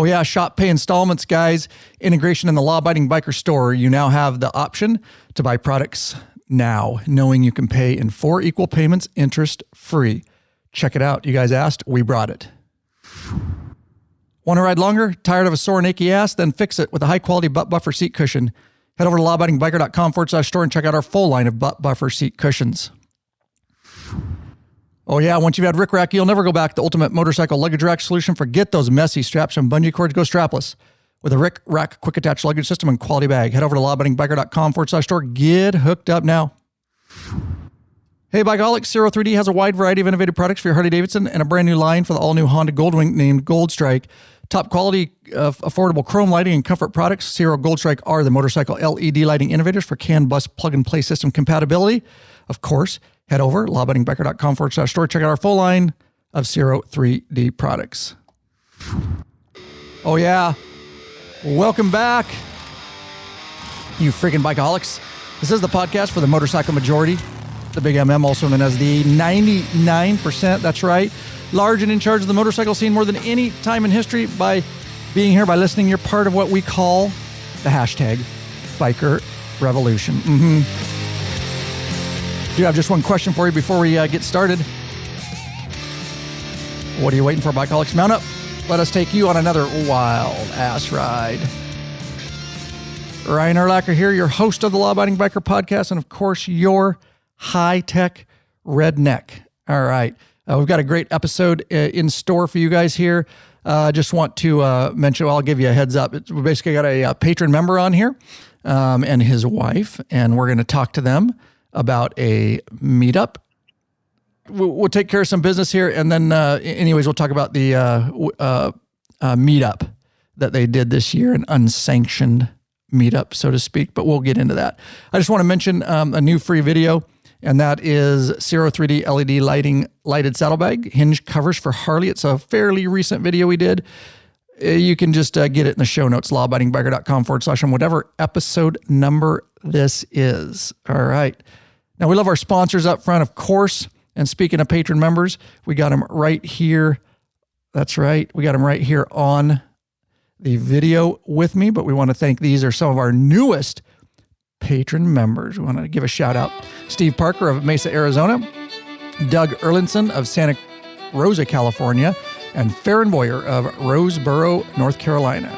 Oh yeah, shop pay installments, guys. Integration in the law-abiding biker store. You now have the option to buy products now, knowing you can pay in 4 equal payments, interest-free. Check it out. You guys asked, we brought it. Want to ride longer? Tired of a sore and achy ass? Then fix it with a high-quality butt buffer seat cushion. Head over to lawabidingbiker.com/store and check out our full line of butt buffer seat cushions. Oh yeah, once you've had Rick Rack, you'll never go back. The ultimate motorcycle luggage rack solution. Forget those messy straps and bungee cords. Go strapless with a Rick Rack quick attach luggage system and quality bag. Head over to lawabidingbiker.com/store. Get hooked up now. Hey, Bikeaholics, 03D has a wide variety of innovative products for your Harley-Davidson and a brand new line for the all-new Honda Goldwing named Gold Strike. Top quality, affordable chrome lighting and comfort products. Zero Gold Strike are the motorcycle LED lighting innovators for CAN bus plug-and-play system compatibility. Of course, head over to lawabidingbiker.com/store. Check out our full line of 03D products. Oh, yeah. Welcome back, you freaking Bikeaholics. This is the podcast for the motorcycle majority. The Big MM, also known as the 99%. That's right. Large and in charge of the motorcycle scene more than any time in history by being here, by listening. You're part of what we call the hashtag Biker Revolution. Do have just one question for you before we get started. What are you waiting for, Bikeaholics? Mount up. Let us take you on another wild ass ride. Ryan Urlacher here, your host of the Law Abiding Biker podcast, and of course, your high-tech redneck. All right. We've got a great episode in store for you guys here. Just want to mention, I'll give you a heads up. We basically got a patron member on here and his wife, and we're going to talk to them about a meetup. We'll take care of some business here, and then anyways, we'll talk about the meetup that they did this year, an unsanctioned meetup, so to speak, but we'll get into that. I just want to mention a new free video, and that is 03D LED lighted saddlebag hinge covers for Harley. It's a fairly recent video we did. You can just get it in the show notes, lawabidingbiker.com/, whatever episode number this is. All right. Now, we love our sponsors up front, of course. And speaking of patron members, we got them right here. That's right. We got them right here on the video with me, but we want to thank, these are some of our newest patron members. We want to give a shout out. Steve Parker of Mesa, Arizona, Doug Erlinson of Santa Rosa, California, and Farron Boyer of Roseboro, North Carolina.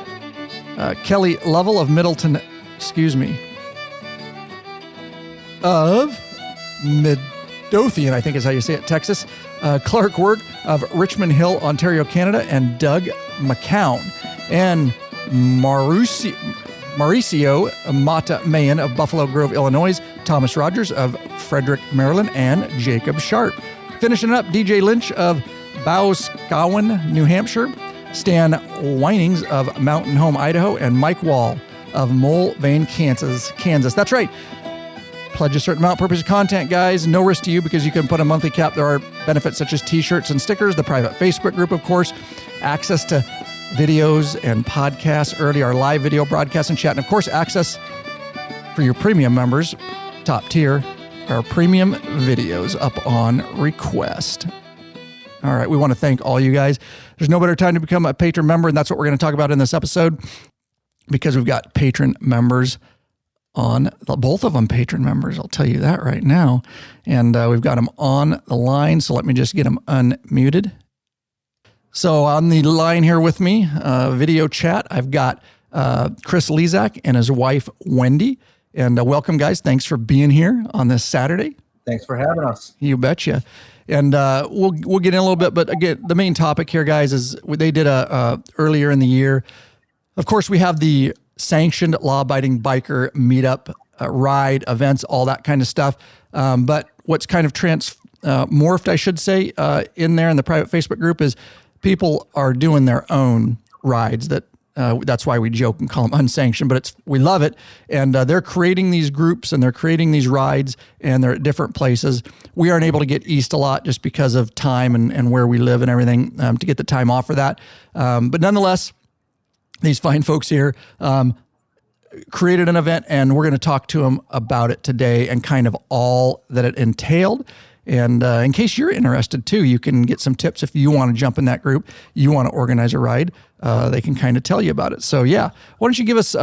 Kelly Lovell of Middleton, of Midlothian, I think is how you say it, Texas. Clark Work of Richmond Hill, Ontario, Canada, and Doug McCown. And Mauricio Mata Mayan of Buffalo Grove, Illinois, Thomas Rogers of Frederick, Maryland, and Jacob Sharp. Finishing it up, DJ Lynch of Bowscowan, New Hampshire, Stan Winings of Mountain Home, Idaho, and Mike Wall of Mulvane, Kansas. That's right. Pledge a certain amount, purpose of content, guys. No risk to you because you can put a monthly cap. There are benefits such as t-shirts and stickers, the private Facebook group, of course, access to videos and podcasts early, our live video broadcast and chat, and of course, access for your premium members, top tier, our premium videos up on request. All right, we want to thank all you guys. There's no better time to become a patron member, and that's what we're going to talk about in this episode because we've got patron members on, both of them patron members, I'll tell you that right now. And we've got them on the line, so let me just get them unmuted. So on the line here with me, video chat, I've got Kris Lizak and his wife, Wendy. And welcome, guys. Thanks for being here on this Saturday. Thanks for having us. You betcha. And we'll get in a little bit, but again, the main topic here, guys, is they did earlier in the year. Of course, we have the sanctioned law-abiding biker meetup, ride, events, all that kind of stuff. But what's kind of morphed, I should say, in there in the private Facebook group is people are doing their own rides. That's why we joke and call them unsanctioned, but we love it. And they're creating these groups and they're creating these rides and they're at different places. We aren't able to get east a lot just because of time and where we live and everything to get the time off for that. But nonetheless, these fine folks here created an event, and we're going to talk to them about it today and kind of all that it entailed. And in case you're interested too, you can get some tips if you want to jump in that group, you want to organize a ride. They can kind of tell you about it. So yeah, why don't you give us,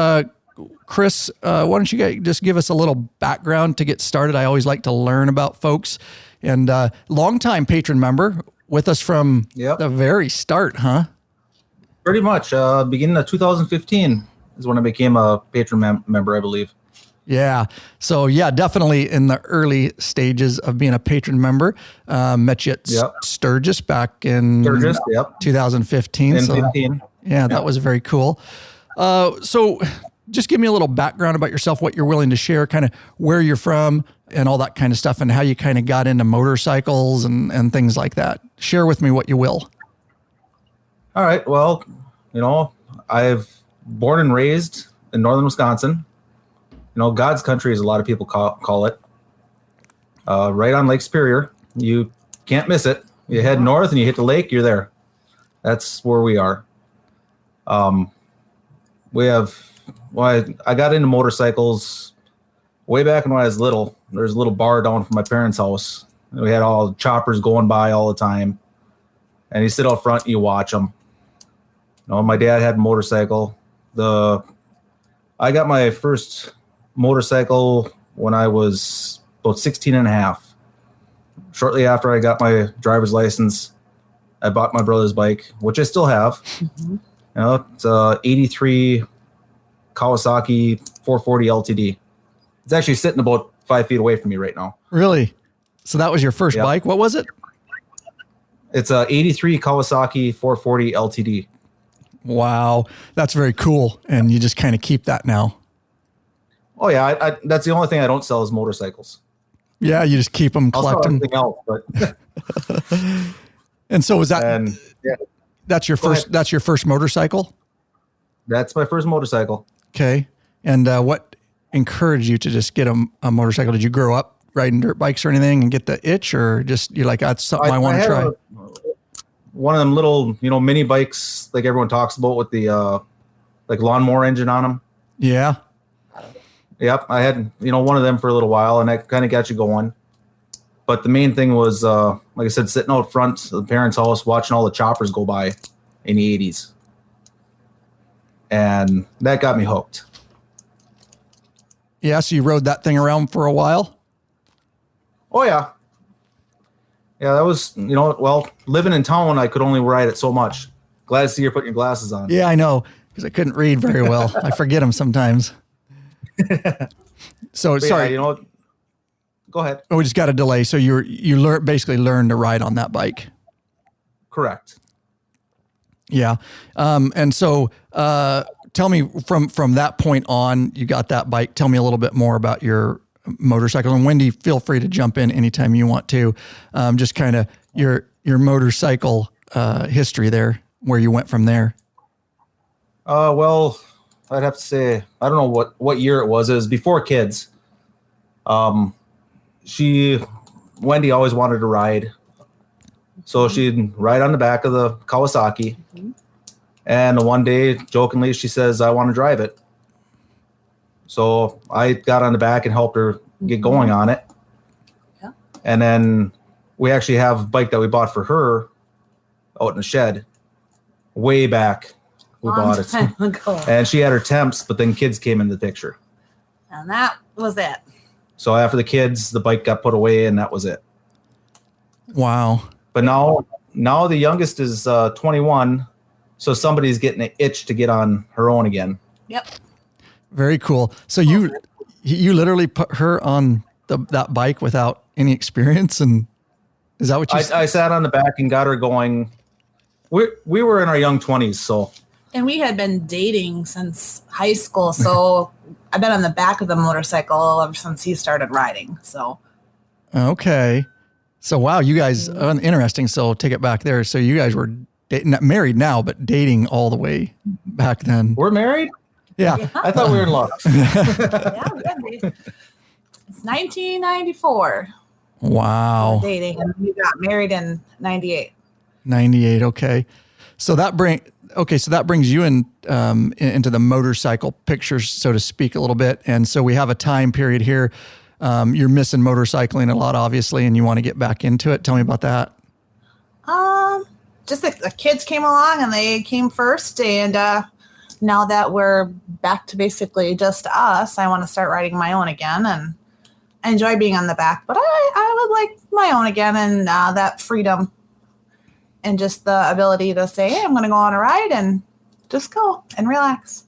Kris, why don't you just give us a little background to get started? I always like to learn about folks. And longtime patron member with us from the very start, huh? Pretty much. Beginning of 2015 is when I became a patron member, I believe. Yeah. So yeah, definitely in the early stages of being a patron member. Met you at Sturgis back in 2015. In 15. Yeah, that was very cool. So just give me a little background about yourself, what you're willing to share, kind of where you're from and all that kind of stuff, and how you kind of got into motorcycles and things like that. Share with me what you will. All right. Well, I've born and raised in northern Wisconsin. God's country, as a lot of people call it. Right on Lake Superior. You can't miss it. You head north and you hit the lake, you're there. That's where we are. I got into motorcycles way back when I was little. There's a little bar down from my parents' house. We had all the choppers going by all the time. And you sit out front and you watch them. My dad had a motorcycle. I got my first motorcycle when I was about 16 and a half. Shortly after I got my driver's license, I bought my brother's bike, which I still have. Mm-hmm. It's a 83 Kawasaki 440 LTD. It's actually sitting about 5 feet away from me right now. Really? So that was your first bike? What was it? It's a 83 Kawasaki 440 LTD. Wow. That's very cool. And you just kind of keep that now. Oh yeah. That's the only thing I don't sell is motorcycles. Yeah. You just keep them, collect them. Everything else, but and so was that, that's your first motorcycle? That's my first motorcycle. Okay. And what encouraged you to just get a motorcycle? Did you grow up riding dirt bikes or anything and get the itch, or just you're like, that's something I want to try? One of them little, mini bikes like everyone talks about with the like lawnmower engine on them. Yeah. Yep. I had, one of them for a little while, and that kind of got you going. But the main thing was, like I said, sitting out front of the parents' house, watching all the choppers go by in the 80s. And that got me hooked. Yeah. So you rode that thing around for a while? Oh, yeah. Yeah, that was, living in town, I could only ride it so much. Glad to see you're putting your glasses on. Yeah, I know, because I couldn't read very well. I forget them sometimes. So, sorry. Go ahead. Oh, we just got a delay. So you basically learned to ride on that bike. Correct. Yeah. And so tell me from that point on, you got that bike. Tell me a little bit more about your motorcycle. And Wendy, feel free to jump in anytime you want to. Just kind of your motorcycle history there, where you went from there. Well, I'd have to say, I don't know what year it was. It was before kids. Wendy always wanted to ride. So she'd ride on the back of the Kawasaki. Mm-hmm. And one day, jokingly, she says, I want to drive it. So I got on the back and helped her get going on it. Yeah. And then we actually have a bike that we bought for her out in the shed way back. We bought it. Time ago. And she had her temps, but then kids came into the picture. And that was it. So after the kids, the bike got put away, and that was it. Wow. But now the youngest is 21, so somebody's getting an itch to get on her own again. Yep. Very cool. So you literally put her on that bike without any experience, and is that what you I sat on the back and got her going. We were in our young 20s, so. And we had been dating since high school, so I've been on the back of the motorcycle ever since he started riding. So. Okay. So wow, you guys interesting. So take it back there. So you guys were married now, but dating all the way back then. We're married? Yeah. I thought we were in love. Yeah, we could be. It's 1994. Wow. Dating, and we got married in 98. 98. Okay. So that brings you in into the motorcycle pictures, so to speak, a little bit. And so we have a time period here. You're missing motorcycling a lot, obviously, and you want to get back into it. Tell me about that. Just the kids came along and they came first. And now that we're back to basically just us, I want to start riding my own again. And I enjoy being on the back, but I would like my own again, and that freedom and just the ability to say, hey, I'm going to go on a ride and just go and relax.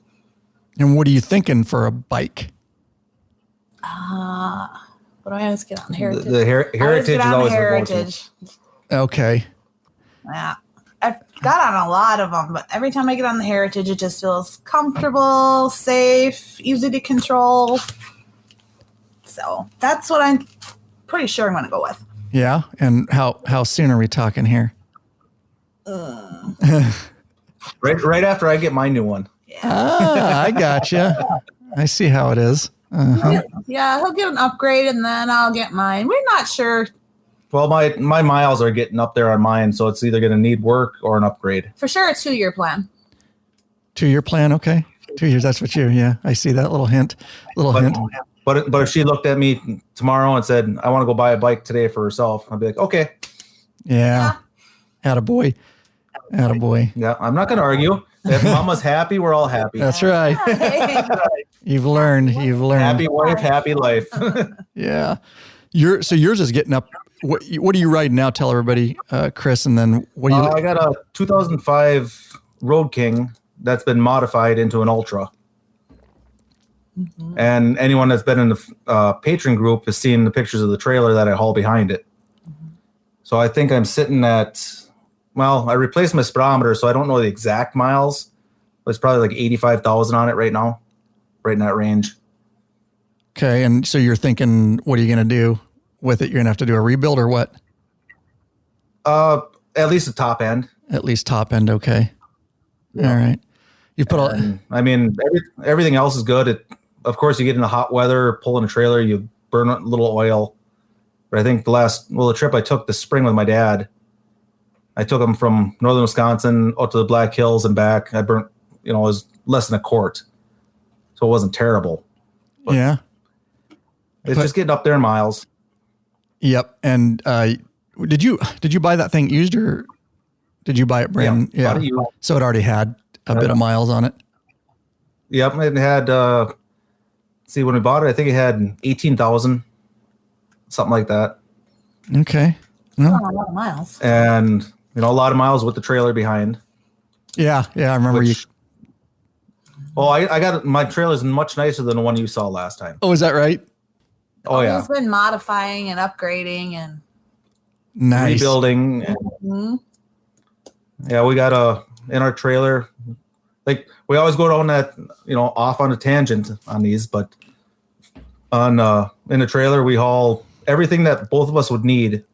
And what are you thinking for a bike? What do I always get on? Heritage. The Heritage is always Heritage. Okay. Yeah. I've got on a lot of them, but every time I get on the Heritage, it just feels comfortable, safe, easy to control. So that's what I'm pretty sure I'm going to go with. Yeah. And how soon are we talking here? right after I get my new one. I gotcha. I see how it is. Uh-huh. Yeah, he'll get an upgrade and then I'll get mine. We're not sure. Well, my miles are getting up there on mine, so it's either going to need work or an upgrade. For sure, a 2-year plan. 2-year plan, okay. 2 years, that's what yeah. I see that little hint. But if she looked at me tomorrow and said, I want to go buy a bike today for herself, I'd be like, okay. Yeah. Attaboy. Yeah, I'm not going to argue. If mama's happy, we're all happy. That's right. You've learned. Happy wife, happy life. Yeah. Yours is getting up. What are you riding now? Tell everybody, Kris, and then what do you... I got a 2005 Road King that's been modified into an Ultra. Mm-hmm. And anyone that's been in the Patron group has seen the pictures of the trailer that I haul behind it. Mm-hmm. So I think I'm sitting at... Well, I replaced my speedometer, so I don't know the exact miles. But it's probably like 85,000 on it right now, right in that range. Okay, and so you're thinking, what are you going to do with it? You're going to have to do a rebuild or what? At least the top end. At least top end, okay. Yeah. All right. You put everything else is good. Of course, you get in the hot weather, pulling a trailer, you burn a little oil. But I think the trip I took this spring with my dad, I took him from northern Wisconsin out to the Black Hills and back. I burnt, it was less than a quart. So it wasn't terrible. But yeah. It's just getting up there in miles. Yep. And did you buy that thing used or did you buy it brand? Yeah. So it already had a bit of miles on it. Yep. It had, when we bought it, I think it had 18,000, something like that. Okay. Well, a lot of miles. And, a lot of miles with the trailer behind. Yeah. Yeah. I remember you. Well, I got my trailer's much nicer than the one you saw last time. Oh, is that right? Oh, yeah. He's been modifying and upgrading and nice. Rebuilding. Mm-hmm. Yeah, we got in our trailer. Like we always go down that, off on a tangent on these, but in the trailer we haul everything that both of us would need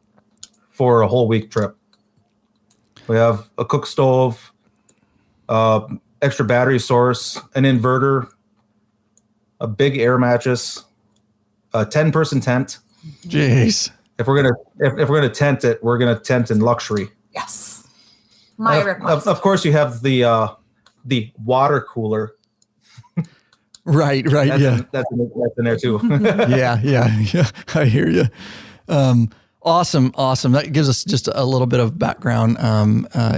for a whole week trip. We have a cook stove, extra battery source, an inverter, a big air mattress, a 10-person tent. Jeez. If we're gonna tent it, we're gonna tent in luxury. Yes. My request. Of course, you have the water cooler. Right. That's in there too. Yeah. I hear you. Awesome. That gives us just a little bit of background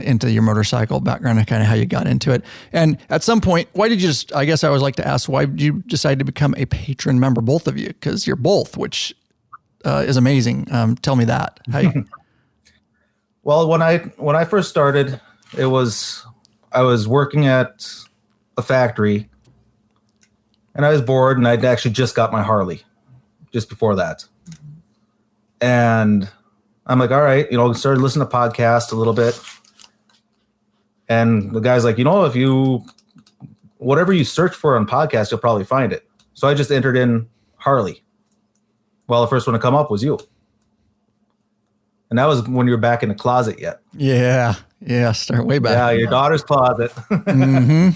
into your motorcycle background and kind of how you got into it. And at some point, why did you I guess I always like to ask, why did you decide to become a patron member, both of you? Because you're both, which is amazing. Tell me that. Well, when I first started, I was working at a factory and I was bored and I'd actually just got my Harley just before that. And I'm like, all right, started listening to podcasts a little bit. And the guy's like, whatever you search for on podcasts, you'll probably find it. So I just entered in Harley. Well, the first one to come up was you. And that was when you were back in the closet yet. Yeah. Start way back. Yeah, your daughter's closet. Mm-hmm.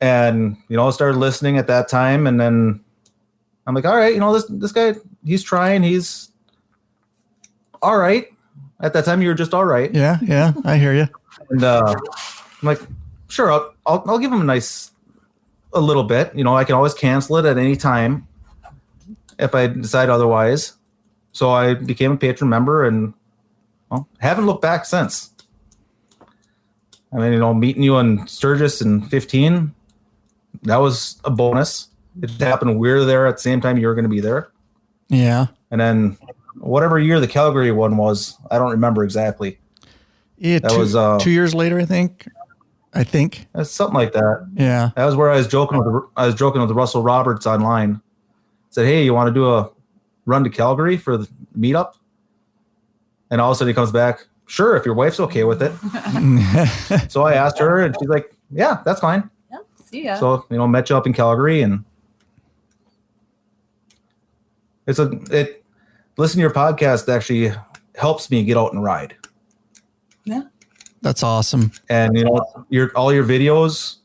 And, started listening at that time. And then I'm like, all right, this guy, he's trying. He's all right. At that time, you were just all right. Yeah, I hear you. And I'm like, sure, I'll give him a little bit. I can always cancel it at any time. if I decide otherwise. So I became a patron member and haven't looked back since. I mean, meeting you in Sturgis in 15, that was a bonus. It happened we were there at the same time you were going to be there. Yeah. And then whatever year the Calgary one was, I don't remember exactly. Yeah, that was 2 years later, I think. That's something like that. Yeah. That was where I was joking with Russell Roberts online. Said, "Hey, you want to do a run to Calgary for the meetup?" And all of a sudden he comes back, "Sure, if your wife's okay with it." So I asked her, and she's like, "Yeah, that's fine." Yep. See ya. So met you up in Calgary, and listen to your podcast actually helps me get out and ride. Yeah. That's awesome. And all your videos,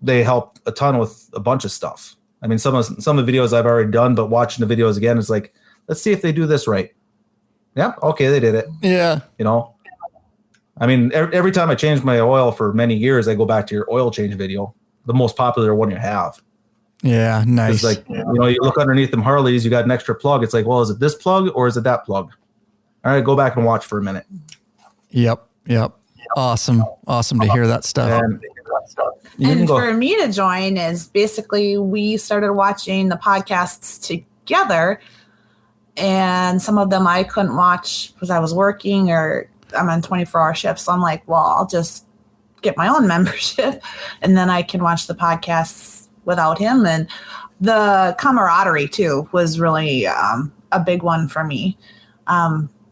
they help a ton with a bunch of stuff. I mean, some of the videos I've already done, but watching the videos again, it's like, let's see if they do this right. Yeah, okay, they did it. Yeah. I mean, every time I change my oil for many years, I go back to your oil change video, the most popular one you have. Yeah, nice. It's like, you look underneath them Harleys, you got an extra plug. It's like, well, is it this plug or is it that plug? All right, go back and watch for a minute. Yep. Awesome to hear that stuff. And for me to join is basically we started watching the podcasts together, and some of them I couldn't watch because I was working or I'm on 24-hour shifts. So I'm like, well, I'll just get my own membership and then I can watch the podcasts without him. And the camaraderie too was really a big one for me.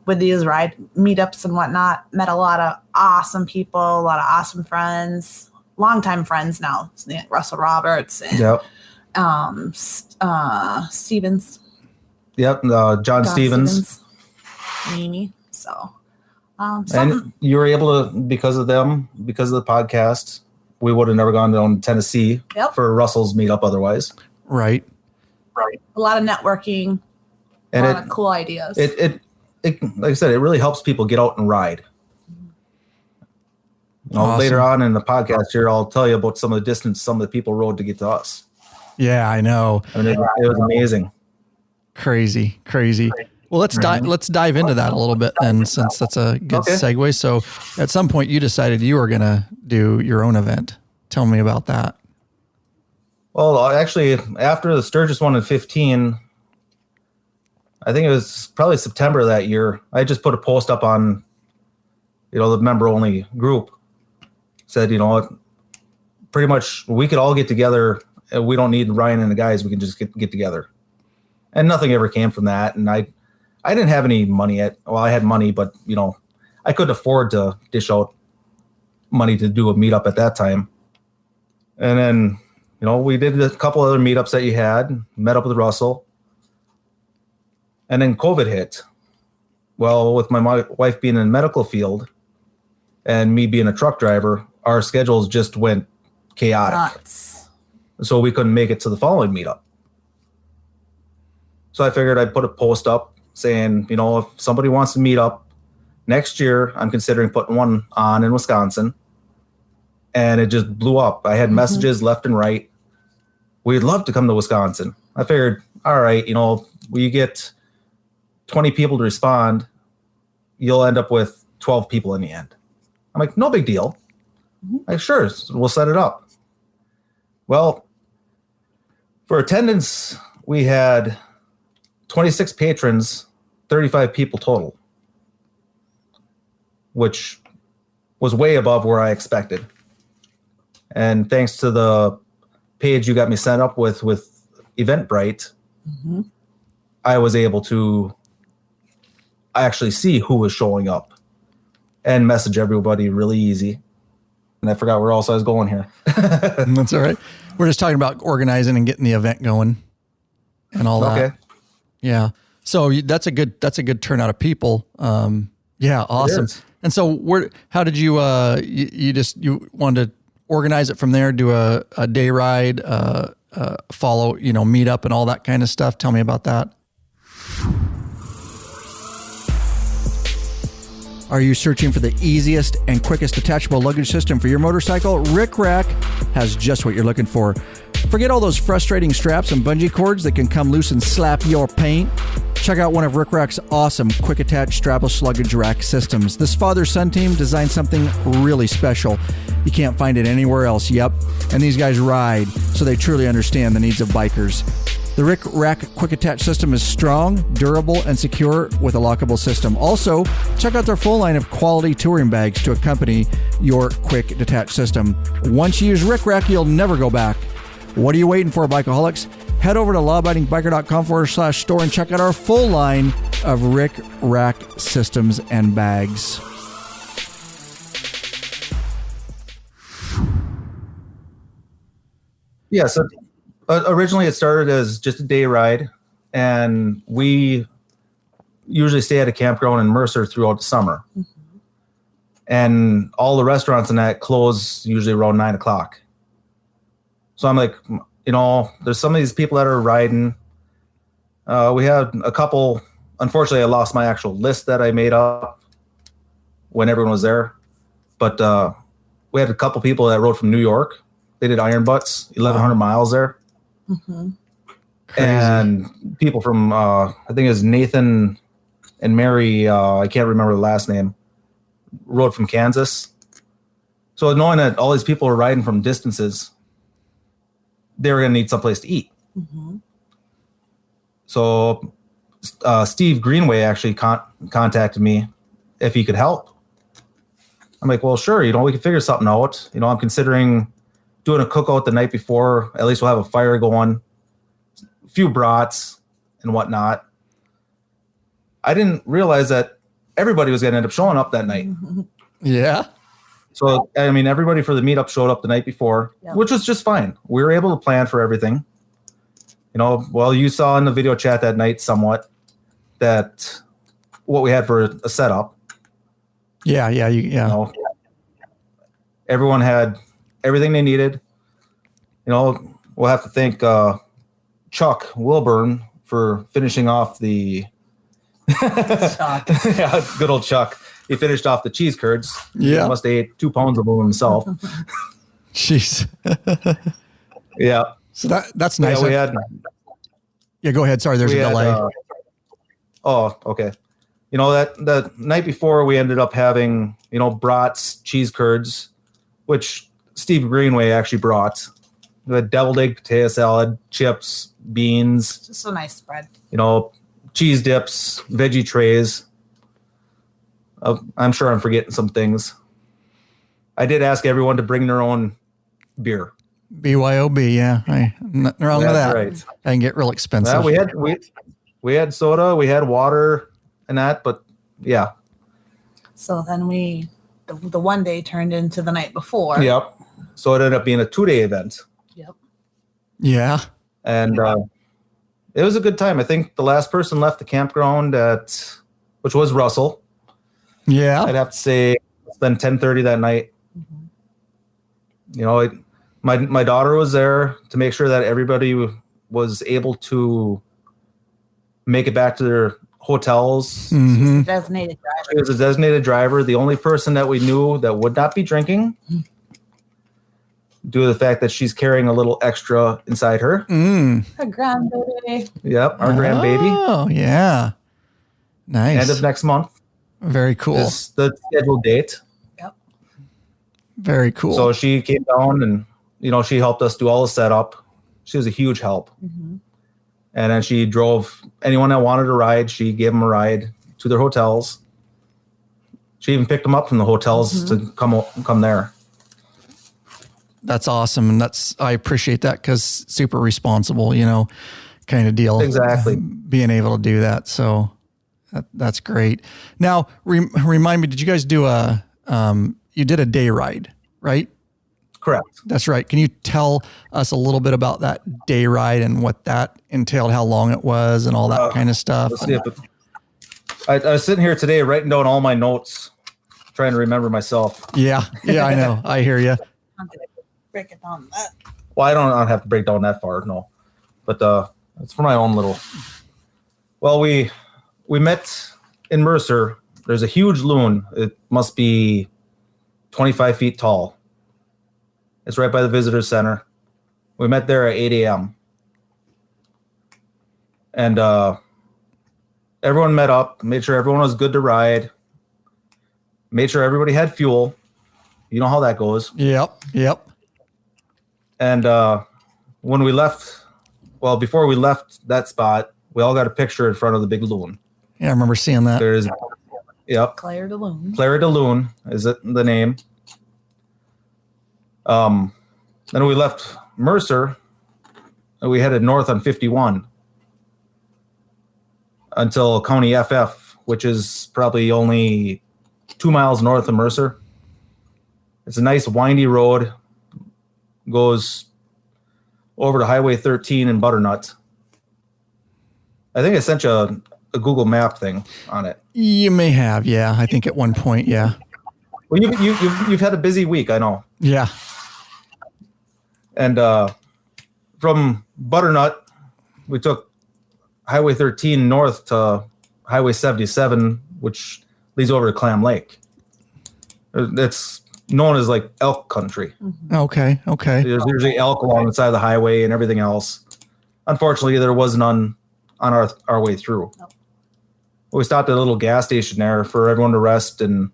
With these ride meetups and whatnot, met a lot of awesome people, a lot of awesome friends, longtime friends now. Russell Roberts and Stevens. Yep, John Stevens. Mimi. So, and you were able to, because of them, because of the podcast, we would have never gone down to Tennessee for Russell's meetup otherwise. Right. A lot of networking, and a lot of cool ideas. It like I said, it really helps people get out and ride. Awesome. Later on in the podcast here, I'll tell you about some of the distance some of the people rode to get to us. Yeah, I know. I mean, it was amazing. Crazy. Well, let's dive into that a little bit then, since that's a good segue. So at some point you decided you were going to do your own event. Tell me about that. Well, actually, after the Sturgis one in 15, I think it was probably September of that year, I just put a post up on, the member only group. Said, pretty much we could all get together. We don't need Ryan and the guys. We can just get together. And nothing ever came from that. And I didn't have any money yet. Well, I had money, but, I couldn't afford to dish out money to do a meetup at that time. And then, we did a couple other meetups that you had, met up with Russell. And then COVID hit. Well, with my wife being in the medical field and me being a truck driver, our schedules just went chaotic. Nuts. So we couldn't make it to the following meetup. So I figured I'd put a post up saying, if somebody wants to meet up next year, I'm considering putting one on in Wisconsin. And it just blew up. I had messages left and right. We'd love to come to Wisconsin. I figured, all right, we get 20 people to respond, you'll end up with 12 people in the end. I'm like, no big deal. Like, sure, we'll set it up. Well, for attendance, we had 26 patrons, 35 people total, which was way above where I expected. And thanks to the page you got me set up with Eventbrite, I was able to actually see who was showing up and message everybody really easy. And I forgot where else I was going here. That's all right. We're just talking about organizing and getting the event going and all that. Okay. Yeah. So that's a good turnout of people. Yeah. Awesome. And so how did you wanted to organize it from there, do a day ride, follow, meet up and all that kind of stuff. Tell me about that. Are you searching for the easiest and quickest detachable luggage system for your motorcycle? Rick Rack has just what you're looking for. Forget all those frustrating straps and bungee cords that can come loose and slap your paint. Check out one of Rick Rack's awesome quick attach strapless luggage rack systems. This father-son team designed something really special. You can't find it anywhere else. Yep. And these guys ride, so they truly understand the needs of bikers. The Rick Rack quick attach system is strong, durable, and secure with a lockable system. Also, check out their full line of quality touring bags to accompany your quick detach system. Once you use Rick Rack, you'll never go back. What are you waiting for, Bikeaholics? Head over to lawabidingbiker.com/store and check out our full line of Rick Rack systems and bags. Yeah, so originally it started as just a day ride, and we usually stay at a campground in Mercer throughout the summer. Mm-hmm. And all the restaurants in that close usually around 9 o'clock. So I'm like, there's some of these people that are riding. We had a couple. Unfortunately, I lost my actual list that I made up when everyone was there. But we had a couple people that rode from New York. They did Iron Butts, 1,100 miles there. Mm-hmm. And people from, I think it was Nathan and Mary, I can't remember the last name, rode from Kansas. So knowing that all these people are riding from distances, they were going to need someplace to eat. Mm-hmm. So Steve Greenway actually contacted me if he could help. I'm like, well, sure, we can figure something out. I'm considering doing a cookout the night before. At least we'll have a fire going, a few brats and whatnot. I didn't realize that everybody was going to end up showing up that night. Yeah. So, everybody for the meetup showed up the night before, which was just fine. We were able to plan for everything. You saw in the video chat that night somewhat that what we had for a setup. Yeah. Everyone had everything they needed. We'll have to thank Chuck Wilburn for finishing off the yeah, good old Chuck. He finished off the cheese curds. Yeah. He must have ate 2 pounds of them himself. Jeez. Yeah. So that's nice. Yeah, go ahead. Sorry, there's a delay. Okay. That night before we ended up having, brats, cheese curds, which Steve Greenway actually brought. We had deviled egg potato salad, chips, beans. Just a nice spread. Cheese dips, veggie trays. I'm sure I'm forgetting some things. I did ask everyone to bring their own beer. BYOB, yeah. Nothing wrong with that. Right. I can get real expensive. We had soda, we had water and that, but yeah. So then the one day turned into the night before. Yep. So it ended up being a 2-day event. Yep. Yeah. And it was a good time. I think the last person left the campground which was Russell. Yeah. I'd have to say it's been 10:30 that night. Mm-hmm. My daughter was there to make sure that everybody was able to make it back to their hotels. Mm-hmm. Designated driver. She was a designated driver. The only person that we knew that would not be drinking, due to the fact that she's carrying a little extra inside her. Her grandbaby. Yep, our grandbaby. Oh, yeah. Nice. End of next month. Very cool. Is the scheduled date. Yep. Very cool. So she came down and, she helped us do all the setup. She was a huge help. Mm-hmm. And then she drove anyone that wanted a ride. She gave them a ride to their hotels. She even picked them up from the hotels to come there. That's awesome. And I appreciate that because super responsible, kind of deal. Exactly. Being able to do that. So that's great. Now, remind me, did you guys do you did a day ride, right? Correct. That's right. Can you tell us a little bit about that day ride and what that entailed, how long it was and all that kind of stuff? Let's see I was sitting here today writing down all my notes, trying to remember myself. Yeah, I know. I hear you. I'm going to break it down that. Well, I don't have to break down that far, no. But it's for my own little. Well, we met in Mercer. There's a huge loon. It must be 25 feet tall. It's right by the visitor center. We met there at 8 a.m. And everyone met up, made sure everyone was good to ride, made sure everybody had fuel. You know how that goes. Yep. And when we left, well, before we left that spot, we all got a picture in front of the big loon. Yeah, I remember seeing that. There's, yep. Claire de Lune. Claire de Lune is it the name. Then we left Mercer and we headed north on 51 until County FF, which is probably only 2 miles north of Mercer. It's a nice windy road, goes over to Highway 13 in Butternut. I think I sent you a Google map thing on it. You may have, yeah. I think at one point, yeah. Well, you've had a busy week, I know. Yeah. And from Butternut, we took Highway 13 north to Highway 77, which leads over to Clam Lake. It's known as like elk country. Okay. There's usually elk along the side of the highway and everything else. Unfortunately, there was none on our way through. Nope. We stopped at a little gas station there for everyone to rest and,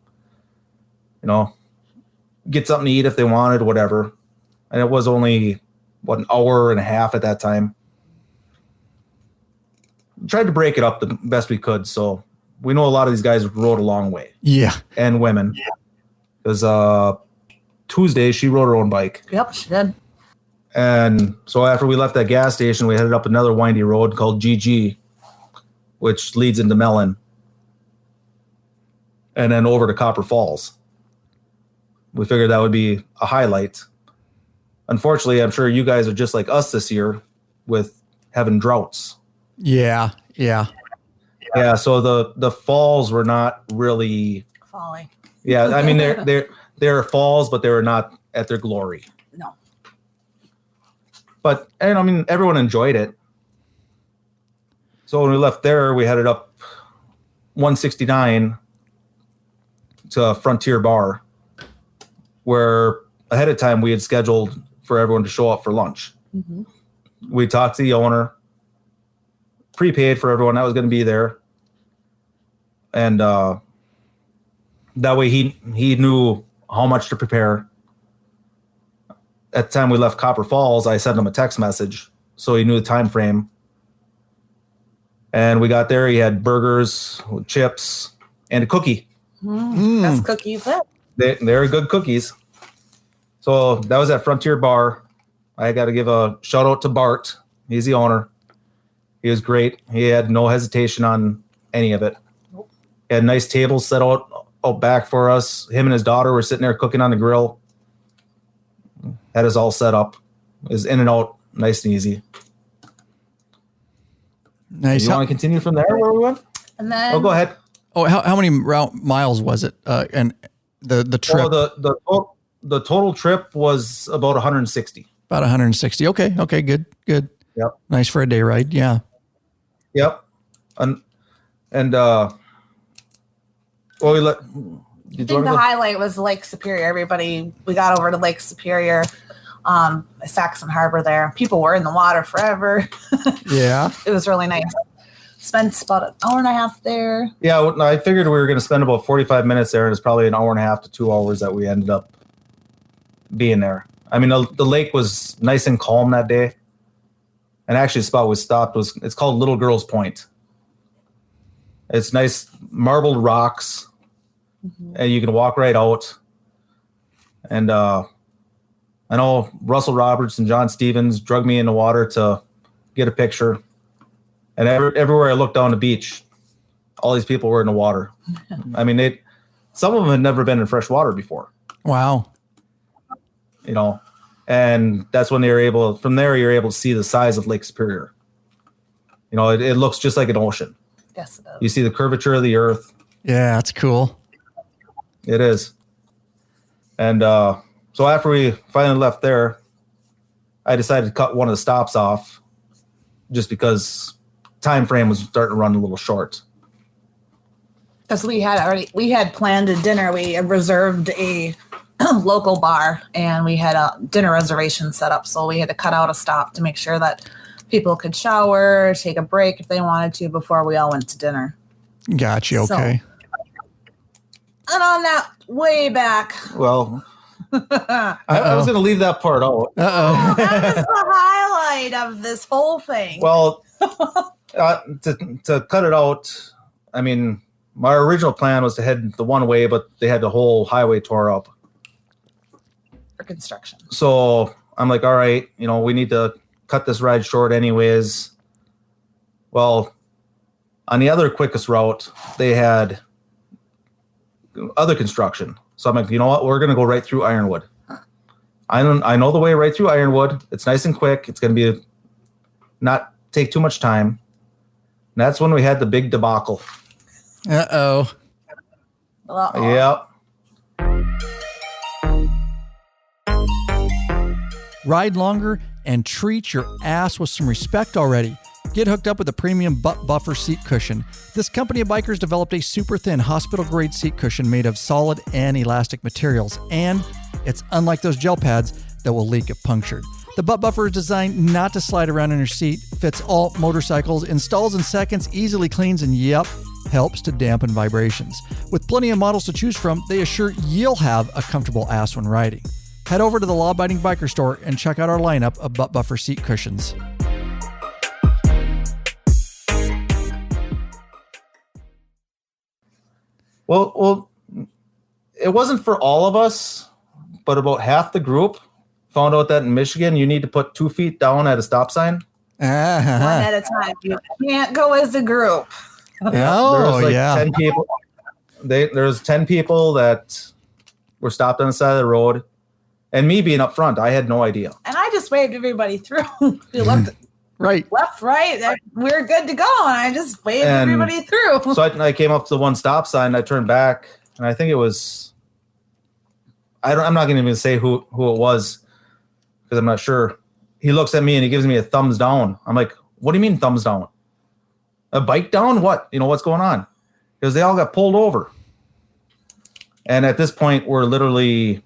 get something to eat if they wanted, whatever. And it was only, an hour and a half at that time. Tried to break it up the best we could. So we know a lot of these guys rode a long way. Yeah. And women. Because Tuesday, she rode her own bike. Yep, she did. And so after we left that gas station, we headed up another windy road called GG, which leads into Mellon. And then over to Copper Falls. We figured that would be a highlight. Unfortunately, I'm sure you guys are just like us this year with having droughts. Yeah. Yeah, so the falls were not really falling. Yeah, I mean they're falls, but they were not at their glory. No. But everyone enjoyed it. So when we left there, we headed up 169 to Frontier Bar, where ahead of time we had scheduled for everyone to show up for lunch. Mm-hmm. We talked to the owner, prepaid for everyone that was going to be there. And that way he knew how much to prepare. At the time we left Copper Falls, I sent him a text message so he knew the time frame. And we got there, he had burgers, chips, and a cookie. Best cookies there. They're good cookies. So that was at Frontier Bar. I got to give a shout out to Bart. He's the owner. He was great. He had no hesitation on any of it. Nope. He had nice tables set out back for us. Him and his daughter were sitting there cooking on the grill. Had us all set up. It was in and out, nice and easy. Nice. You want to continue from there where we went? And then go ahead. Oh, how many miles was it? And the trip? The total trip was about 160. About 160. Okay, good. Yep. Nice for a day ride. Yeah. Yep. And I think the highlight was Lake Superior. We got over to Lake Superior, Saxon Harbor there. People were in the water forever. Yeah. It was really nice. Spent about an hour and a half there. Yeah, I figured we were going to spend about 45 minutes there, and it's probably an hour and a half to 2 hours that we ended up being there. I mean, the lake was nice and calm that day. And actually the spot we stopped it's called Little Girl's Point. It's nice marbled rocks, and you can walk right out. And I know Russell Roberts and John Stevens drug me in the water to get a picture. And everywhere I looked down the beach, all these people were in the water. I mean, some of them had never been in fresh water before. Wow. And that's when you're able to see the size of Lake Superior. It looks just like an ocean. Yes, it does. You see the curvature of the earth. Yeah, that's cool. It is. And so after we finally left there, I decided to cut one of the stops off just because time frame was starting to run a little short. Because we had planned a dinner. We reserved a local bar, and we had a dinner reservation set up. So we had to cut out a stop to make sure that people could shower, take a break if they wanted to before we all went to dinner. Gotcha. Okay. And on that way back. Well, I was going to leave that part out. Uh-oh. That was the highlight of this whole thing. Well, to cut it out, I mean, my original plan was to head the one way, but they had the whole highway tore up. For construction. So I'm like, all right, we need to cut this ride short anyways. Well, on the other quickest route, they had other construction. So I'm like, you know what? We're going to go right through Ironwood. I know the way right through Ironwood. It's nice and quick. It's going to be not take too much time. And that's when we had the big debacle. Uh-oh. Yep. Ride longer and treat your ass with some respect already. Get hooked up with a premium butt buffer seat cushion. This company of bikers developed a super thin hospital-grade seat cushion made of solid and elastic materials, and it's unlike those gel pads that will leak if punctured. The butt buffer is designed not to slide around in your seat, fits all motorcycles, installs in seconds, easily cleans, and helps to dampen vibrations. With plenty of models to choose from, they assure you'll have a comfortable ass when riding. Head over to the Law Abiding Biker store and check out our lineup of butt buffer seat cushions. Well, it wasn't for all of us, but about half the group found out that in Michigan, you need to put 2 feet down at a stop sign. One at a time. You can't go as a group. Oh, there was yeah. 10 people. There was 10 people that were stopped on the side of the road. And me being up front, I had no idea. And I just waved everybody through. We looked right, left, right. We're good to go. And I just waved everybody through. So I came up to the one stop sign. I turned back, and I think it was. I'm not going to even say who it was because I'm not sure. He looks at me and he gives me a thumbs down. I'm like, "What do you mean thumbs down? A bike down? What? What's going on?" Because they all got pulled over. And at this point, we're literally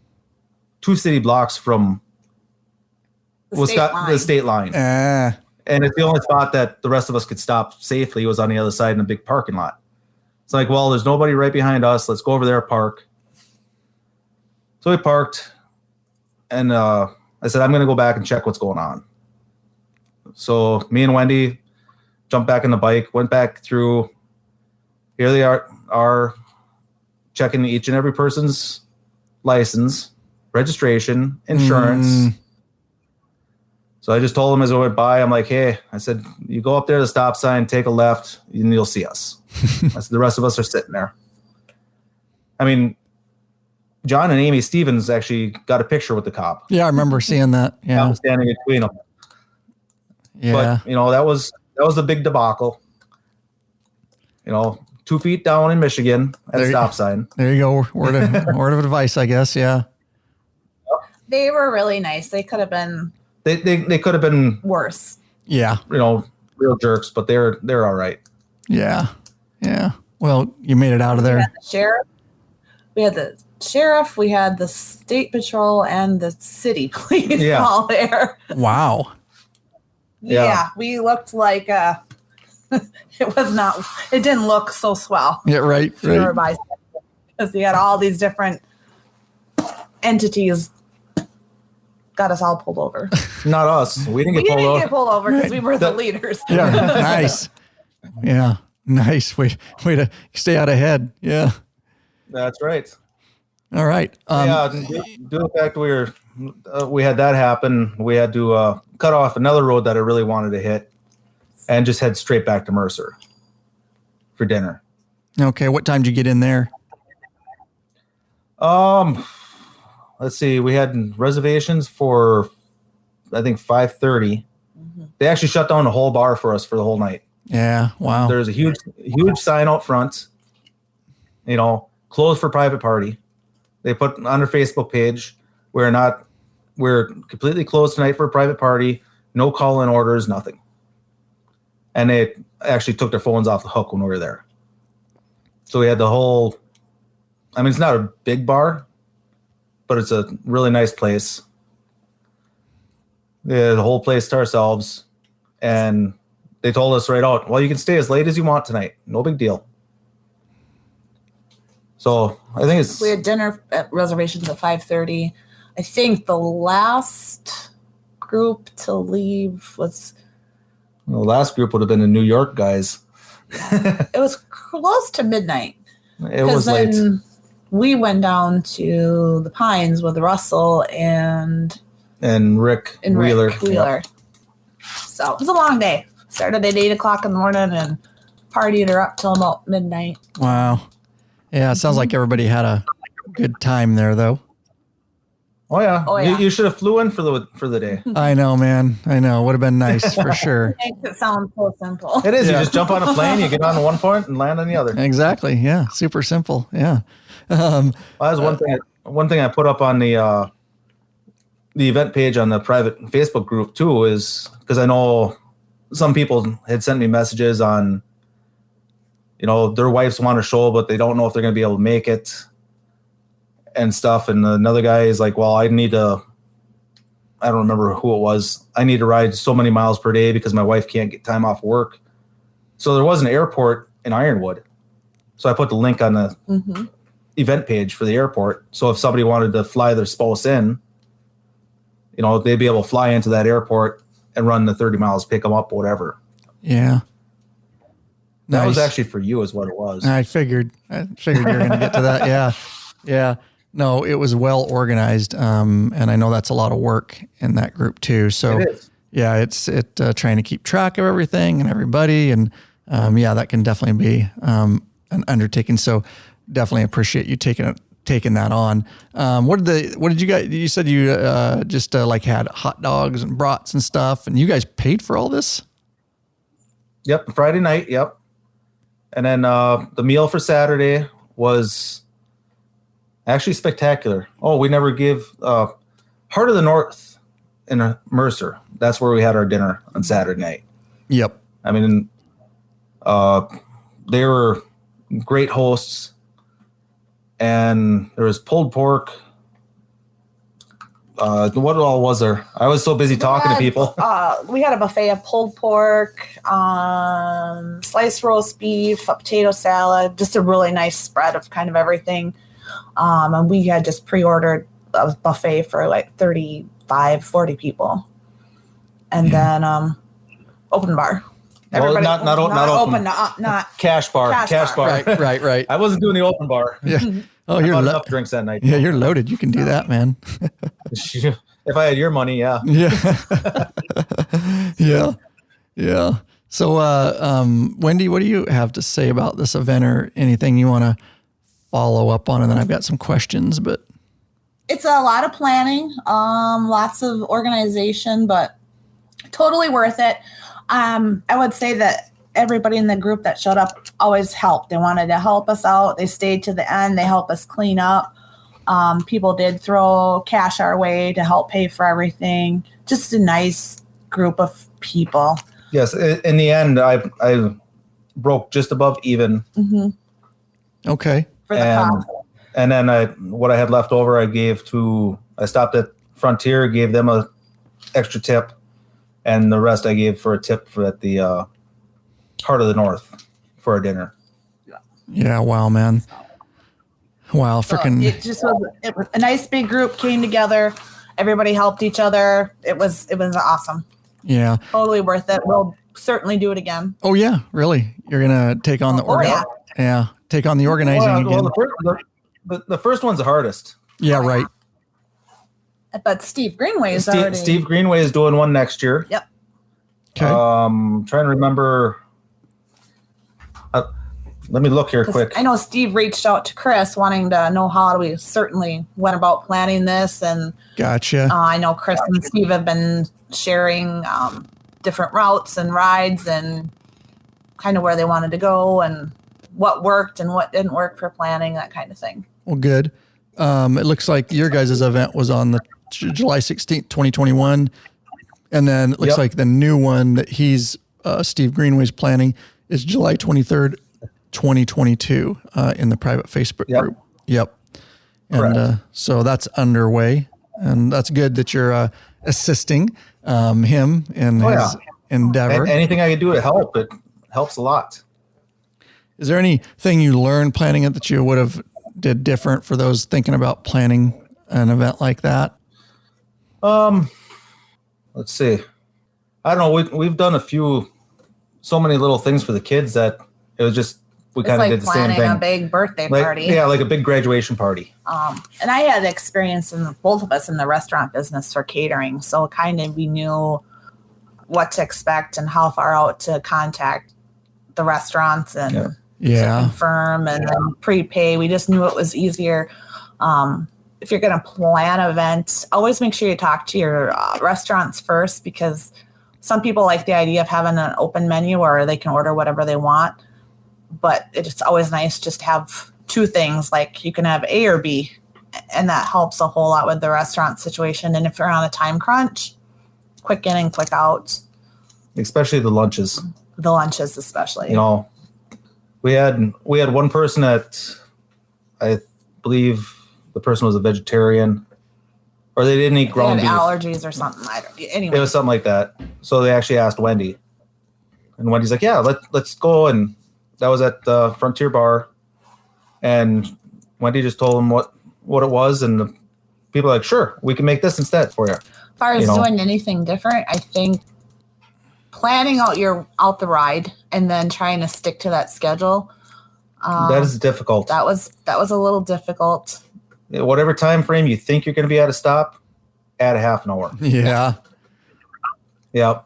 2 city blocks from the state line. And it's the only spot that the rest of us could stop safely was on the other side in a big parking lot. It's like, well, there's nobody right behind us. Let's go over there, park. So we parked, and I said, I'm going to go back and check what's going on. So me and Wendy jumped back in the bike, went back through. Here they are checking each and every person's license, registration, insurance. So I just told them as I went by, I'm like, hey, I said, you go up there to the stop sign, take a left, and you'll see us. I said, the rest of us are sitting there. I mean, John and Amy Stevens actually got a picture with the cop. Yeah, I remember seeing that. Yeah, I was standing between them. Yeah, but that was the big debacle. 2 feet down in Michigan at a stop sign. There you go. Word of advice, I guess. Yeah. They were really nice. They could have been. They could have been worse. Yeah. Real jerks, but they're all right. Yeah. Yeah. Well, you made it out of there. We had the sheriff. We had the state patrol and the city police all there. Wow. Yeah. We looked like it didn't look so swell. Yeah, right. Because we had all these different entities got us all pulled over. Not us. We didn't get pulled over because we were the leaders. Yeah, nice. Yeah, nice. Way to stay out ahead. Yeah. That's right. All right. Due to the fact we had that happen, we had to cut off another road that I really wanted to hit and just head straight back to Mercer for dinner. Okay. What time did you get in there? Let's see. We had reservations for, I think, 5:30. Mm-hmm. They actually shut down the whole bar for us for the whole night. Yeah. Wow. There's a huge sign out front, closed for private party. They put on their Facebook page, we're completely closed tonight for a private party. No call-in orders, nothing. And they actually took their phones off the hook when we were there. So we had the whole, it's not a big bar, but it's a really nice place. Yeah, the whole place to ourselves. And they told us right out, well, you can stay as late as you want tonight. No big deal. So I think we had dinner at reservations at 5:30. I think the last group to leave was... The last group would have been the New York guys. It was close to midnight. It was late. We went down to the Pines with Russell and Rick Wheeler. Yep. So it was a long day. Started at 8 o'clock in the morning and partied her up till about midnight. Wow. Yeah, it sounds like everybody had a good time there, though. Oh yeah. You should have flew in for the day. I know, man. I know. Would have been nice for sure. It makes it sound so simple. It is. Yeah. You just jump on a plane, you get on one point and land on the other. Exactly. Yeah. Super simple. Yeah. Well, that was one thing I put up on the event page on the private Facebook group too, is because I know some people had sent me messages on, their wives want to show, but they don't know if they're going to be able to make it and stuff. And another guy is like, well, I don't remember who it was. I need to ride so many miles per day because my wife can't get time off work. So there was an airport in Ironwood. So I put the link on the event page for the airport. So if somebody wanted to fly their spouse in, they'd be able to fly into that airport and run the 30 miles, pick them up, whatever. Yeah. That was actually for you is what it was. I figured you were going to get to that. Yeah. Yeah. No, it was well organized. And I know that's a lot of work in that group too. So it is. Yeah, it's trying to keep track of everything and everybody. And that can definitely be an undertaking. So definitely appreciate you taking that on. What did you guys, you said you just had hot dogs and brats and stuff, and you guys paid for all this? Yep. Friday night. Yep. And then the meal for Saturday was actually spectacular. Oh, we never give Heart of the North in Mercer. That's where we had our dinner on Saturday night. Yep. I mean, they were great hosts. And there was pulled pork. What all was there? I was so busy talking to people. We had a buffet of pulled pork, sliced roast beef, a potato salad, just a really nice spread of kind of everything. And we had just pre-ordered a buffet for like 35, 40 people. And then open bar. Well, not open. Not cash bar. Cash bar. Right. I wasn't doing the open bar. Yeah. Oh, you're enough drinks that night. Yeah, you're loaded. You can do that, man. If I had your money, yeah. Yeah. Yeah. So, Wendy, what do you have to say about this event, or anything you want to follow up on? And then I've got some questions, but it's a lot of planning, lots of organization, but totally worth it. I would say that everybody in the group that showed up always helped. They wanted to help us out. They stayed to the end. They helped us clean up. People did throw cash our way to help pay for everything. Just a nice group of people. Yes. In the end, I broke just above even. Mm-hmm. Okay. For the cost. And then what I had left over, I stopped at Frontier, gave them a extra tip. And the rest I gave for a tip at the Heart of the North for our dinner. Yeah, wow, man. Wow, freaking. It was a nice big group, came together. Everybody helped each other. It was awesome. Yeah. Totally worth it. We'll certainly do it again. Oh, yeah, really? You're going to take on the take on the organizing again. The first one's the hardest. Yeah, right. But Steve Greenway Steve Greenway is doing one next year. Yep. Okay. Trying to remember. Let me look here quick. I know Steve reached out to Kris wanting to know how we certainly went about planning this. And gotcha. I know Kris and Steve have been sharing different routes and rides and kind of where they wanted to go and what worked and what didn't work for planning, that kind of thing. Well, good. It looks like your guys' event was on the July 16th, 2021. And then it looks like the new one that Steve Greenway's planning is July 23rd, 2022 in the private Facebook group. Yep. And Correct. so that's underway. And that's good that you're assisting him in his endeavor. Anything I can do to help, it helps a lot. Is there anything you learned planning it that you would have did different for those thinking about planning an event like that? Let's see. I don't know. We've done so many little things for the kids that it was just, we kind of did the same planning thing. a big birthday party. Yeah, like a big graduation party. And I had experience both of us in the restaurant business for catering. So kind of we knew what to expect and how far out to contact the restaurants and to confirm and then prepay. We just knew it was easier. If you're going to plan an event, always make sure you talk to your restaurants first, because some people like the idea of having an open menu where they can order whatever they want. But it's always nice just to have two things, like you can have A or B, and that helps a whole lot with the restaurant situation. And if you're on a time crunch, quick in and quick out. Especially the lunches. The lunches especially. You know, we had one person that I believe the person was a vegetarian, or they didn't eat ground beef. Allergies or something. Anyway. It was something like that. So they actually asked Wendy, and Wendy's like, "Yeah, let's go." And that was at the Frontier Bar, and Wendy just told them what it was, and the people are like, "Sure, we can make this instead for you." As far as doing anything different, I think planning out the ride and then trying to stick to that schedule. That is difficult. That was a little difficult. Whatever time frame you think you're going to be at a stop, add a half an hour. Yeah. Yeah.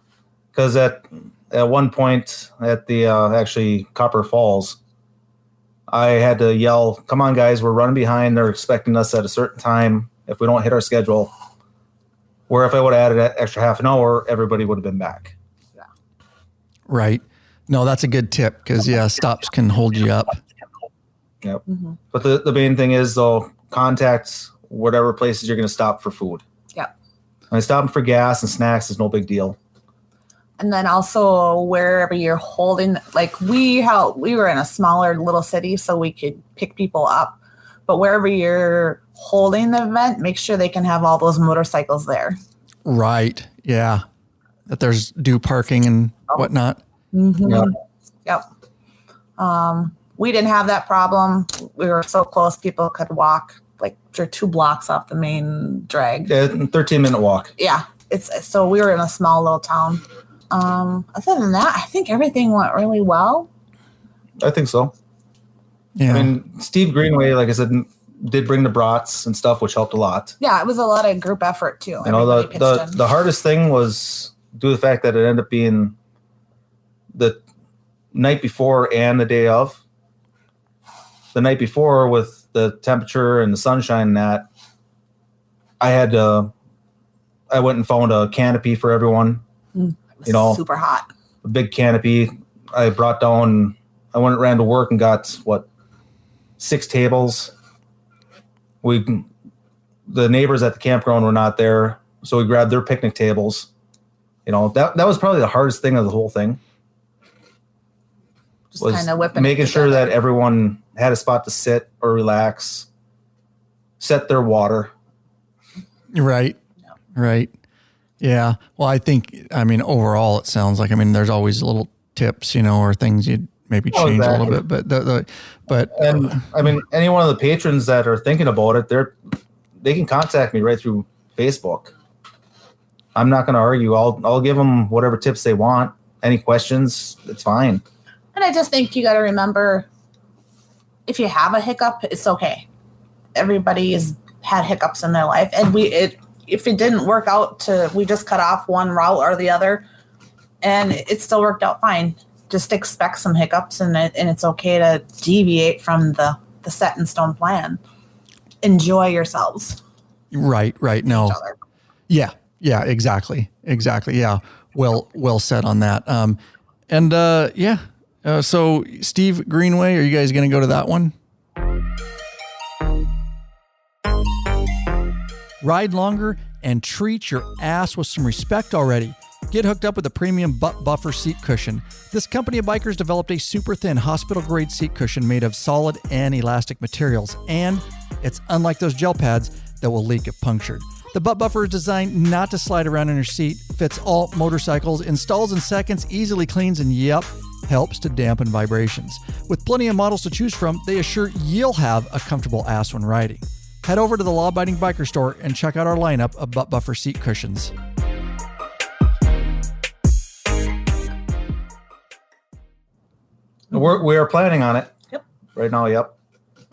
Because at one point at the actually Copper Falls, I had to yell, "Come on, guys, we're running behind. They're expecting us at a certain time. If we don't hit our schedule," where if I would have added that extra half an hour, everybody would have been back. Yeah. Right. No, that's a good tip because, stops can hold you up. Yep. Mm-hmm. But the main thing is, though, contact whatever places you're going to stop for food. Yep. And stopping for gas and snacks is no big deal. And then also wherever you're holding, like we were in a smaller little city, so we could pick people up. But wherever you're holding the event, make sure they can have all those motorcycles there. Right. Yeah. That there's due parking and whatnot. Mm-hmm. Yep. We didn't have that problem. We were so close, people could walk like 2 blocks off the main drag. Yeah, 13-minute walk. Yeah. So we were in a small little town. Other than that, I think everything went really well. I think so. Yeah. I mean, Steve Greenway, like I said, did bring the brats and stuff, which helped a lot. Yeah, it was a lot of group effort too. You know, the hardest thing was due to the fact that it ended up being the night before and the day of. The night before, with the temperature and the sunshine and that, I went and found a canopy for everyone. It was super hot. A big canopy. I went and ran to work and got 6 tables. The neighbors at the campground were not there, so we grabbed their picnic tables. You know, that was probably the hardest thing of the whole thing. Just kind of whipping, making sure that everyone had a spot to sit or relax, set their water. Right. Yeah. Right. Yeah. Well, overall, it sounds like, there's always little tips, or things you'd maybe change a little bit, but any one of the patrons that are thinking about it, they can contact me right through Facebook. I'm not going to argue. I'll give them whatever tips they want. Any questions, it's fine. And I just think you got to remember, if you have a hiccup, it's okay. Everybody has had hiccups in their life. And if it didn't work out we just cut off one route or the other, and it still worked out fine. Just expect some hiccups, and it's okay to deviate from the set in stone plan. Enjoy yourselves. Right. No. Yeah, exactly. Yeah. Well said on that. So Steve Greenway, are you guys going to go to that one? Ride longer and treat your ass with some respect already. Get hooked up with a premium butt buffer seat cushion. This company of bikers developed a super thin hospital-grade seat cushion made of solid and elastic materials, and it's unlike those gel pads that will leak if punctured. The butt buffer is designed not to slide around in your seat, fits all motorcycles, installs in seconds, easily cleans, and helps to dampen vibrations. With plenty of models to choose from, they assure you'll have a comfortable ass when riding. Head over to the Law Abiding Biker store and check out our lineup of butt buffer seat cushions. We are planning on it. Yep. Right now, yep.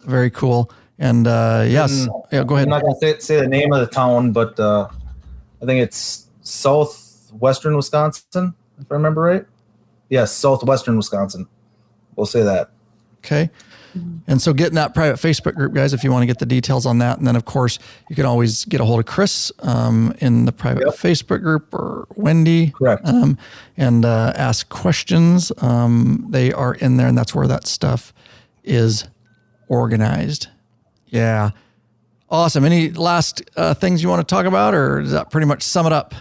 Very cool. And yes, yeah, go ahead. I'm not going to say the name of the town, but I think it's southwestern Wisconsin, if I remember right. Yes, southwestern Wisconsin. We'll say that. Okay. And so get in that private Facebook group, guys, if you want to get the details on that. And then, of course, you can always get a hold of Kris in the private Facebook group, or Wendy. Correct. And ask questions. They are in there, and that's where that stuff is organized. Yeah. Awesome. Any last things you want to talk about, or does that pretty much sum it up?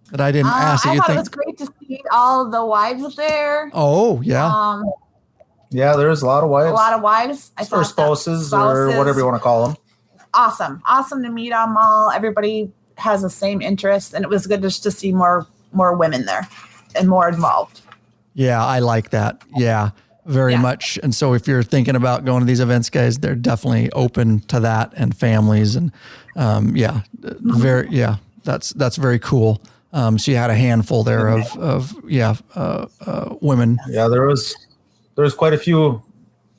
That I didn't ask you. I thought it was great to see all the wives there. Oh, yeah. Yeah, there's a lot of wives. A lot of wives. Or spouses, or whatever you want to call them. Awesome. Awesome to meet them all. Everybody has the same interest, and it was good just to see more women there and more involved. Yeah, I like that. Yeah, very much. And so if you're thinking about going to these events, guys, they're definitely open to that, and families, and that's very cool. So you had a handful there of women. Yeah, there was quite a few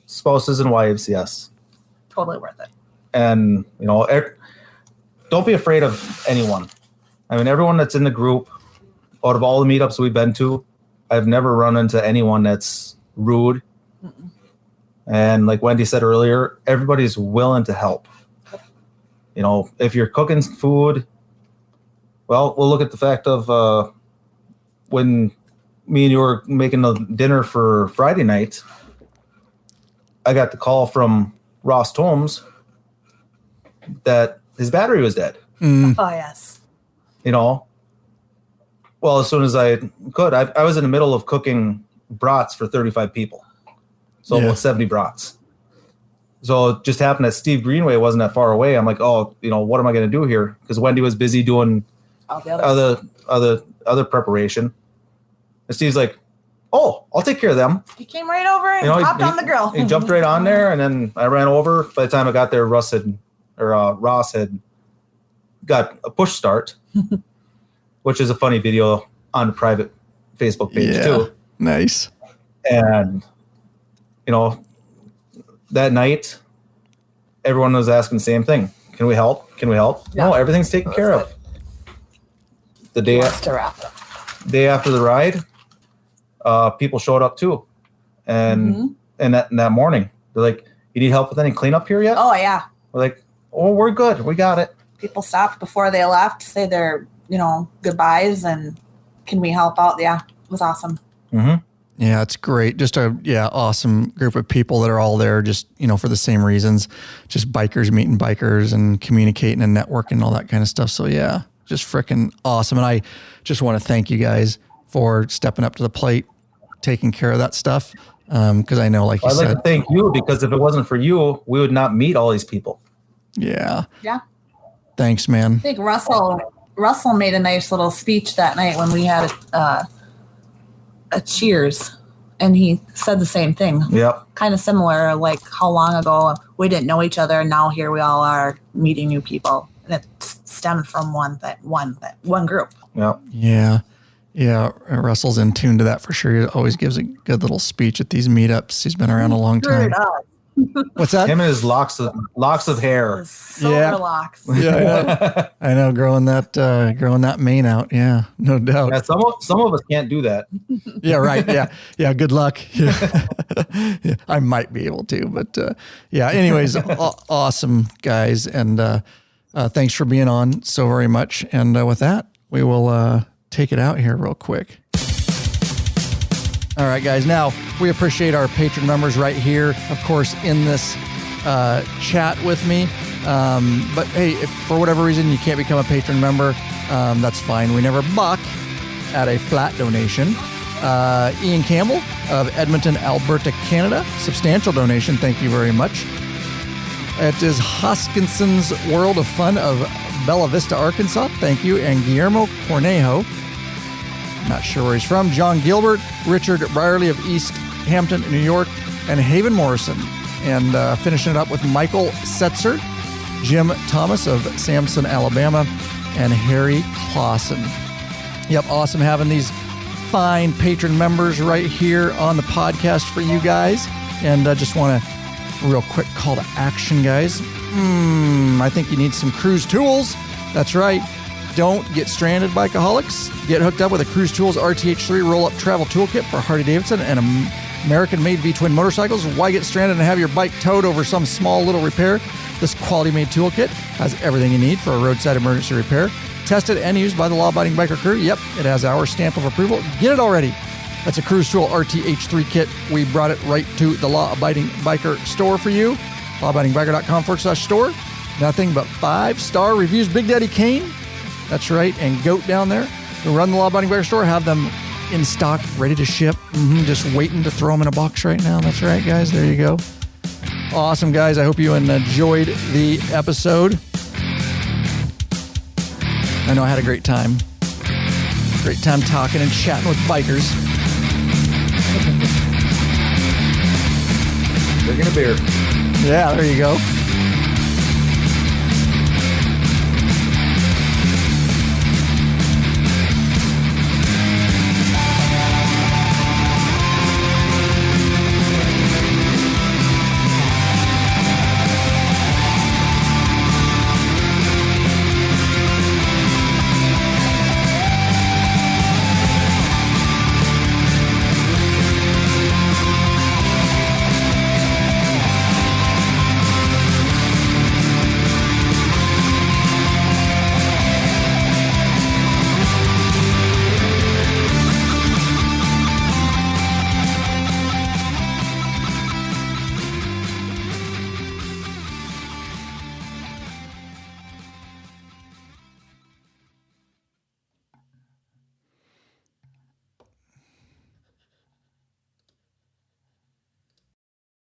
spouses and wives. Yes, totally worth it. And don't be afraid of anyone. I mean, everyone that's in the group, out of all the meetups we've been to, I've never run into anyone that's rude. Mm-mm. And like Wendy said earlier, everybody's willing to help. If you're cooking food, well, we'll look at the fact of when me and you were making the dinner for Friday night, I got the call from Ross Holmes that his battery was dead. Oh, yes. Well, as soon as I could, I was in the middle of cooking brats for 35 people. So about 70 brats. So it just happened that Steve Greenway wasn't that far away. I'm like, what am I going to do here? Because Wendy was busy doing other preparation. And Steve's like, "Oh, I'll take care of them." He came right over and hopped on the grill. He jumped right on there, and then I ran over. By the time I got there, Ross had got a push start, which is a funny video on the private Facebook page too. Nice. And that night, everyone was asking the same thing: "Can we help? Can we help?" Yeah. No, everything's taken care of. The day after the ride, people showed up too, and that morning they're like, "You need help with any cleanup here yet?" Oh yeah. We're like, "Oh, we're good. We got it." People stopped before they left to say their goodbyes and can we help out? Yeah, it was awesome. Mm-hmm. Yeah, it's great. Just awesome group of people that are all there just, for the same reasons, just bikers meeting bikers and communicating and networking and all that kind of stuff. So yeah, just freaking awesome. And I just want to thank you guys for stepping up to the plate, taking care of that stuff. Because I know, like you said. I'd like to thank you, because if it wasn't for you, we would not meet all these people. Yeah. Yeah. Thanks, man. I think Russell made a nice little speech that night when we had a cheers, and he said the same thing. Yep. Kind of similar, like how long ago we didn't know each other, and now here we all are meeting new people, and it stemmed from one group. Yep. Yeah. Yeah, Russell's in tune to that for sure. He always gives a good little speech at these meetups. He's been around a long time. What's that? Him and his locks of hair. Silver locks. Yeah, I know. Growing that mane out. Yeah, no doubt. Yeah, some of us can't do that. Yeah, right. Yeah. Good luck. Yeah. Yeah, I might be able to, but yeah. Anyways, awesome guys, and thanks for being on so very much. And with that, we will take it out here real quick. All right, guys. Now, we appreciate our patron members right here, of course, in this chat with me. But hey, if for whatever reason you can't become a patron member, that's fine. We never buck. at a flat donation. Ian Campbell of Edmonton, Alberta, Canada. Substantial donation. Thank you very much. It is Hoskinson's World of Fun of Bella Vista, Arkansas. Thank you. And Guillermo Cornejo. Not sure where he's from. John Gilbert. Richard Brierley of East Hampton, New York. And Haven Morrison. And finishing it up with Michael Setzer, Jim Thomas of Samson, Alabama, and Harry Clausen. Yep, awesome having these fine patron members right here on the podcast for you guys. And I just want a real quick call to action, guys. I think you need some cruise tools. That's right. Don't get stranded, bikeaholics. Get hooked up with a Cruise Tools RTH3 roll-up travel toolkit for Harley-Davidson and American-made V-twin motorcycles. Why get stranded and have your bike towed over some small little repair? This quality-made toolkit has everything you need for a roadside emergency repair. Tested and used by the law-abiding biker crew. Yep, it has our stamp of approval. Get it already. That's a Cruise Tool RTH3 kit. We brought it right to the Law-Abiding Biker store for you. lawabidingbiker.com/store. Nothing but 5-star reviews. Big Daddy Kane. That's right. And Goat down there. We run the Law-Abiding Biker store. Have them in stock, ready to ship. Just waiting to throw them in a box right now. That's right, guys. There you go. Awesome, guys. I hope you enjoyed the episode. I know I had a great time. Great time talking and chatting with bikers. Drinking a beer. Yeah, there you go.